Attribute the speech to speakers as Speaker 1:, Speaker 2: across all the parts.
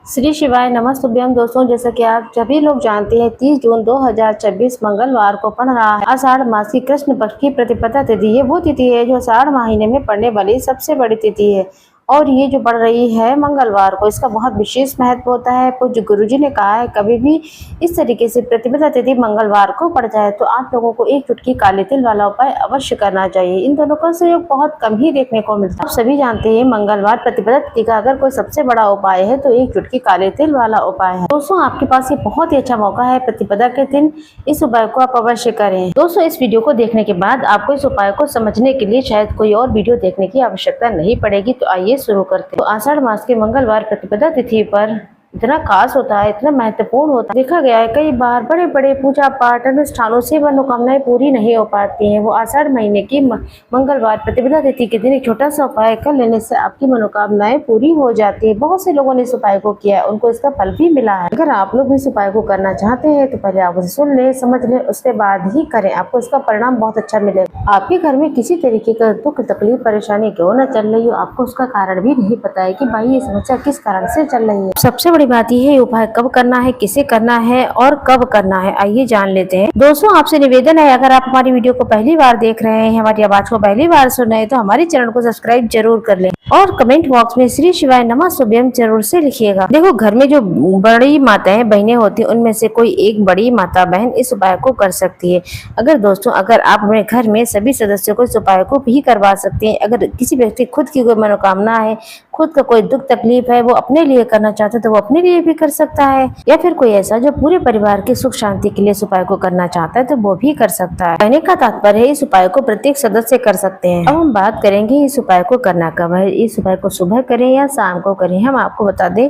Speaker 1: श्री शिवाय नमस्तुभ्यम। दोस्तों, जैसा कि आप सभी लोग जानते हैं 30 जून 2026 मंगलवार को पड़ रहा है आषाढ़ मास की कृष्ण पक्ष की प्रतिपदा तिथि। ये वो तिथि है जो आषाढ़ महीने में पड़ने वाली सबसे बड़ी तिथि है और ये जो पड़ रही है मंगलवार को, इसका बहुत विशेष महत्व होता है। पूज्य गुरुजी ने कहा है कभी भी इस तरीके से प्रतिपदा तिथि मंगलवार को पड़ जाए तो आप लोगों को एक चुटकी काले तिल वाला उपाय अवश्य करना चाहिए। इन दोनों का सहयोग बहुत कम ही देखने को मिलता है। आप सभी जानते हैं मंगलवार प्रतिपदा तिथि का अगर कोई सबसे बड़ा उपाय है तो एक चुटकी काले तिल वाला उपाय है। दोस्तों, आपके पास ये बहुत ही अच्छा मौका है, प्रतिपदा के दिन इस उपाय को आप अवश्य करें। दोस्तों, इस वीडियो को देखने के बाद आपको इस उपाय को समझने के लिए शायद कोई और वीडियो देखने की आवश्यकता नहीं पड़ेगी। तो आइए शुरू करते हैं। तो आषाढ़ मास के मंगलवार प्रतिपदा तिथि पर इतना खास होता है, इतना महत्वपूर्ण होता है। देखा गया है कई बार बड़े बड़े पूजा पाठ अनुष्ठानों से मनोकामनाएं पूरी नहीं हो पाती हैं। वो आषाढ़ महीने की मंगलवार प्रतिपदा तिथि के दिन एक छोटा सा उपाय कर लेने से आपकी मनोकामनाएं पूरी हो जाती है। बहुत से लोगों ने इस उपाय को किया है, उनको इसका फल भी मिला है। अगर आप लोग इस उपाय को करना चाहते हैं तो पहले आप उसे सुन ले, समझ ले, उसके बाद ही करें। आपको इसका परिणाम बहुत अच्छा मिलेगा। आपके घर में किसी तरीके का दुख तकलीफ परेशानी क्यों न चल रही हो, आपको उसका कारण भी नहीं पता है कि भाई ये समस्या किस कारण से चल रही है। सबसे बड़ी बात यह है उपाय कब करना है, किसे करना है और कब करना है, आइए जान लेते हैं। दोस्तों, आपसे निवेदन है अगर आप हमारी वीडियो को पहली बार देख रहे हैं, हमारी आवाज को पहली बार सुन रहे हैं तो हमारे चैनल को सब्सक्राइब जरूर कर लें और कमेंट बॉक्स में श्री शिवाय नमस्तुभ्यम जरूर से लिखिएगा। देखो, घर में जो बड़ी माताएं बहनें होती हैं उनमें से कोई एक बड़ी माता बहन इस उपाय को कर सकती है। अगर आप अपने घर में सभी सदस्यों को इस उपाय को भी करवा सकते हैं। अगर किसी व्यक्ति खुद की कोई मनोकामना है, खुद का कोई दुख तकलीफ है, वो अपने लिए करना चाहता है तो वो अपने लिए भी कर सकता है, या फिर कोई ऐसा जो पूरे परिवार की सुख शांति के लिए इस उपाय को करना चाहता है तो वो भी कर सकता है। कहने का तात्पर्य है इस उपाय को प्रत्येक सदस्य कर सकते हैं। अब हम बात करेंगे इस उपाय को करना कब है। इस उपाय को सुबह करें या शाम को करें, हम आपको बता दें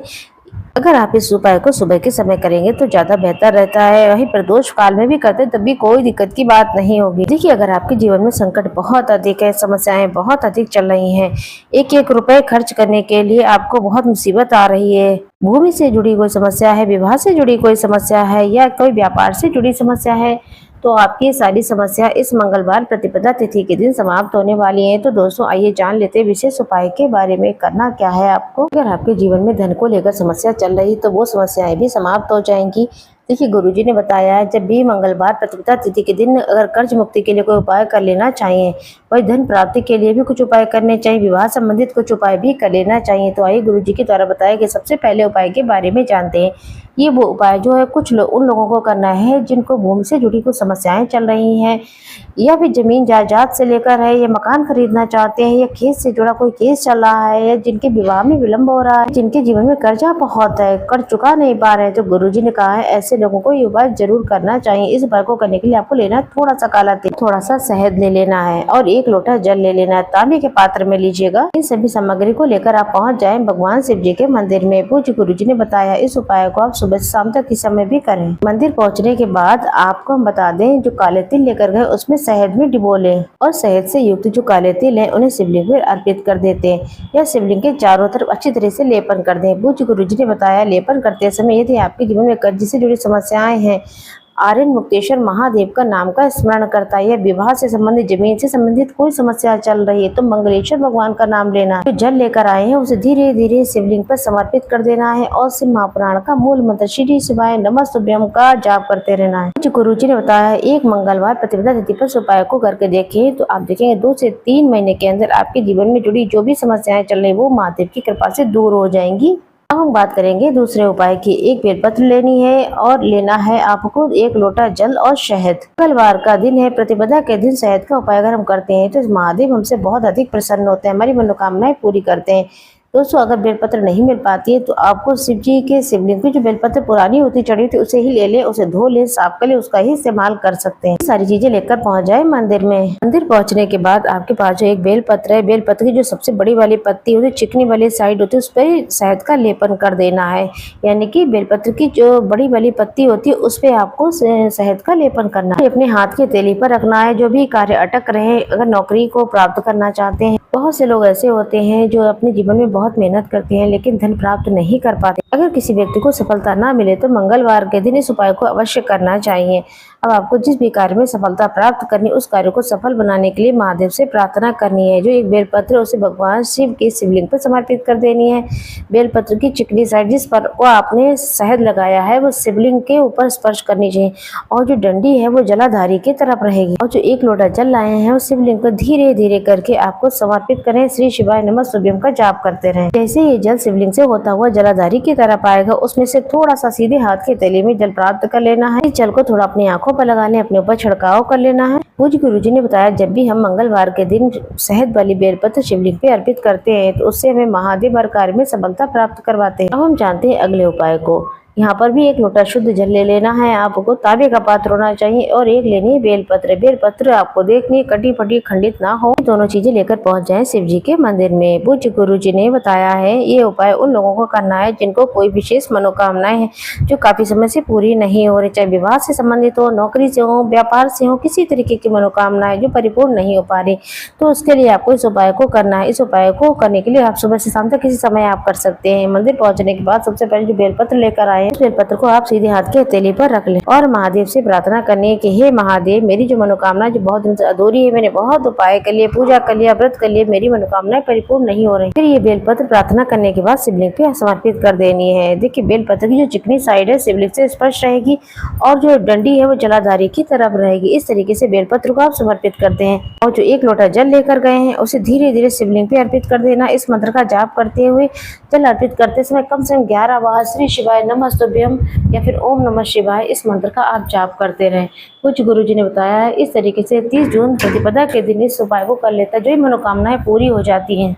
Speaker 1: अगर आप इस उपाय को सुबह के समय करेंगे तो ज्यादा बेहतर रहता है। वहीं प्रदोष काल में भी करते तब भी कोई दिक्कत की बात नहीं होगी। देखिए, अगर आपके जीवन में संकट बहुत अधिक है, समस्याएं बहुत अधिक चल रही हैं, एक एक रुपए खर्च करने के लिए आपको बहुत मुसीबत आ रही है, भूमि से जुड़ी कोई समस्या है, विवाह से जुड़ी कोई समस्या है या कोई व्यापार से जुड़ी समस्या है, तो आपकी सारी समस्या इस मंगलवार प्रतिपदा तिथि के दिन समाप्त होने वाली है। तो दोस्तों, आइए जान लेते हैं विशेष उपाय के बारे में। करना क्या है आपको। अगर आपके जीवन में धन को लेकर समस्या चल रही तो वो समस्याएं भी समाप्त हो जाएंगी। देखिए, गुरुजी ने बताया है जब भी मंगलवार प्रतिपदा तिथि के दिन अगर कर्ज मुक्ति के लिए कोई उपाय कर लेना चाहिए, वही धन प्राप्ति के लिए भी कुछ उपाय करने चाहिए, विवाह संबंधित कुछ उपाय भी कर लेना चाहिए। तो आइए गुरुजी के द्वारा बताया कि सबसे पहले उपाय के बारे में जानते हैं। ये वो उपाय जो है उन लोगों को करना है जिनको भूमि से जुड़ी कुछ समस्याएं चल रही हैं, या फिर जमीन जायदाद से लेकर है, या मकान खरीदना चाहते हैं, या खेत से जुड़ा कोई केस चल रहा है, या जिनके विवाह में विलंब हो रहा है, जिनके जीवन में कर्जा बहुत है, कर चुका नहीं पा रहे हैं, तो गुरुजी ने कहा है ऐसे लोगों को ये उपाय जरूर करना चाहिए। इस उपाय को करने के लिए आपको लेना थोड़ा सा काला तिल, थोड़ा सा शहद ले लेना है और 1 लोटा जल ले लेना है। तांबे के पात्र में लीजिएगा। इन सभी सामग्री को लेकर आप पहुँच जाए भगवान शिव जी के मंदिर में। पूज्य गुरुजी ने बताया इस उपाय को आप सुबह से शाम तक इस समय भी करें। मंदिर पहुँचने के बाद आपको हम बता दें जो काले तिल लेकर गए उसमें शहद में डिबो लें और शहद से युक्त जो काले तिल है उन्हें शिवलिंग में अर्पित कर देते हैं या शिवलिंग के चारों तरफ अच्छी तरह से लेपन कर दें। पूज्य गुरुजी ने बताया लेपन करते समय यदि आपके जीवन में कर्ज से जुड़ी समस्याएं हैं, आर्यन मुक्तेश्वर महादेव का नाम का स्मरण करता है, या विवाह से संबंधित जमीन से संबंधित कोई समस्या चल रही है तो मंगलेश्वर भगवान का नाम लेना, जो जल लेकर आए हैं उसे धीरे धीरे शिवलिंग पर समर्पित कर देना है और शिव महापुराण का मूल मंत्र श्री शिवाय नमस्तुभ्यम का जाप करते रहना है। जो गुरुजी ने बताया एक मंगलवार प्रतिपदा तिथि पर इस उपाय को करके देखिए तो आप देखेंगे 2 से 3 महीने के अंदर आपके जीवन में जुड़ी जो भी समस्याएं चल रही वो महादेव की कृपा से दूर हो जाएंगी। अब हम बात करेंगे दूसरे उपाय की। एक बेलपत्र लेनी है और लेना है आपको 1 लोटा जल और शहद। मंगलवार का दिन है, प्रतिपदा के दिन शहद का उपाय अगर हम करते हैं तो महादेव हमसे बहुत अधिक प्रसन्न होते हैं, हमारी मनोकामनाएं पूरी करते हैं। दोस्तों, अगर बेलपत्र नहीं मिल पाती है तो आपको शिव जी के शिवलिंग की जो बेलपत्र पुरानी होती चढ़ी थी उसे ही ले ले, उसे धो ले, साफ कर ले, उसका ही इस्तेमाल कर सकते हैं। सारी चीजें लेकर पहुंच जाए मंदिर में। मंदिर पहुंचने के बाद आपके पास जो एक बेलपत्र है, बेलपत्र की जो सबसे बड़ी वाली पत्ती होती है, चिकनी वाली साइड होती है, उस पर शहद का लेपन कर देना है। यानी कि बेलपत्र की जो बड़ी वाली पत्ती होती है उस पर आपको शहद का लेपन करना है। अपने हाथ की हथेली पर रखना है। जो भी कार्य अटक रहे, अगर नौकरी को प्राप्त करना चाहते हैं, बहुत से लोग ऐसे होते हैं जो अपने जीवन में बहुत मेहनत करते हैं लेकिन धन प्राप्त नहीं कर पाते। अगर किसी व्यक्ति को सफलता ना मिले तो मंगलवार के दिन इस उपाय को अवश्य करना चाहिए। अब आपको जिस भी कार्य में सफलता प्राप्त करनी, उस कार्य को सफल बनाने के लिए महादेव से प्रार्थना करनी है। जो एक बेलपत्र उसे भगवान शिव के शिवलिंग पर समर्पित कर देनी है। बेलपत्र की चिकनी साइड जिस पर वो आपने शहद लगाया है वो शिवलिंग के ऊपर स्पर्श करनी चाहिए और जो डंडी है वो जलाधारी की तरफ रहेगी। और जो एक लोटा जल लाए हैं उस शिवलिंग को धीरे धीरे करके आपको समर्पित करें। श्री शिवाय नमः शुभम का जाप करते रहें। जैसे ये जल शिवलिंग से होता हुआ जलाधारी की तरफ आएगा, उसमें से थोड़ा सा सीधे हाथ के तले में जल प्राप्त कर लेना है। इस जल को थोड़ा अपनी आंखों पर लगा लें, अपने ऊपर छिड़काव कर लेना है। पूज्य गुरु जी ने बताया जब भी हम मंगलवार के दिन शहद वाली बेलपत्र शिवलिंग पे अर्पित करते हैं तो उससे हमें महादेव हर कार्य में सफलता प्राप्त करवाते हैं। अब हम जानते हैं अगले उपाय को। यहाँ पर भी एक लोटा शुद्ध जल ले लेना है। आपको तांबे का पात्र होना चाहिए और एक लेनी है बेलपत्र। बेलपत्र आपको देखनी कटी फटी खंडित ना हो। दोनों चीजें लेकर पहुंच जाएं शिव जी के मंदिर में। पूज्य गुरु जी ने बताया है ये उपाय उन लोगों को करना है जिनको कोई विशेष मनोकामनाएं हैं जो काफी समय से पूरी नहीं हो रही, चाहे विवाह से संबंधित हो, नौकरी से हो, व्यापार से हो, किसी तरीके की मनोकामनाएं जो परिपूर्ण नहीं हो पा रही, तो उसके लिए आपको इस उपाय को करना है। इस उपाय को करने के लिए आप सुबह से शाम तक किसी समय आप कर सकते हैं। मंदिर पहुंचने के बाद सबसे पहले जो बेलपत्र लेकर आए बेलपत्र को आप सीधे हाथ के हथेली पर रख लें और महादेव से प्रार्थना करनी है कि हे महादेव, मेरी जो मनोकामना जो बहुत दिन से अधूरी है, मैंने बहुत उपाय कर लिए, पूजा कर लिया, व्रत कर लिए, मेरी मनोकामनाएं परिपूर्ण नहीं हो रही। फिर ये बेलपत्र प्रार्थना करने के बाद शिवलिंग पे समर्पित कर देनी है। देखिए बेलपत्र की जो चिकनी साइड है शिवलिंग से स्पर्श रहेगी और जो डंडी है वो जलाधारी की तरफ रहेगी। इस तरीके से बेलपत्र को आप समर्पित करते हैं और जो एक लोटा जल लेकर गए हैं उसे धीरे धीरे शिवलिंग पे अर्पित कर देना। इस मंत्र का जाप करते हुए जल अर्पित करते समय कम से कम 11 बार श्री शिवाय नमः शुभम या फिर ओम नमः शिवाय इस मंत्र का आप जाप करते रहें। कुछ गुरु जी ने बताया है इस तरीके से 30 जून प्रतिपदा के दिन इस उपाय को कर लेता है, जो मनोकामनाएं पूरी हो जाती हैं।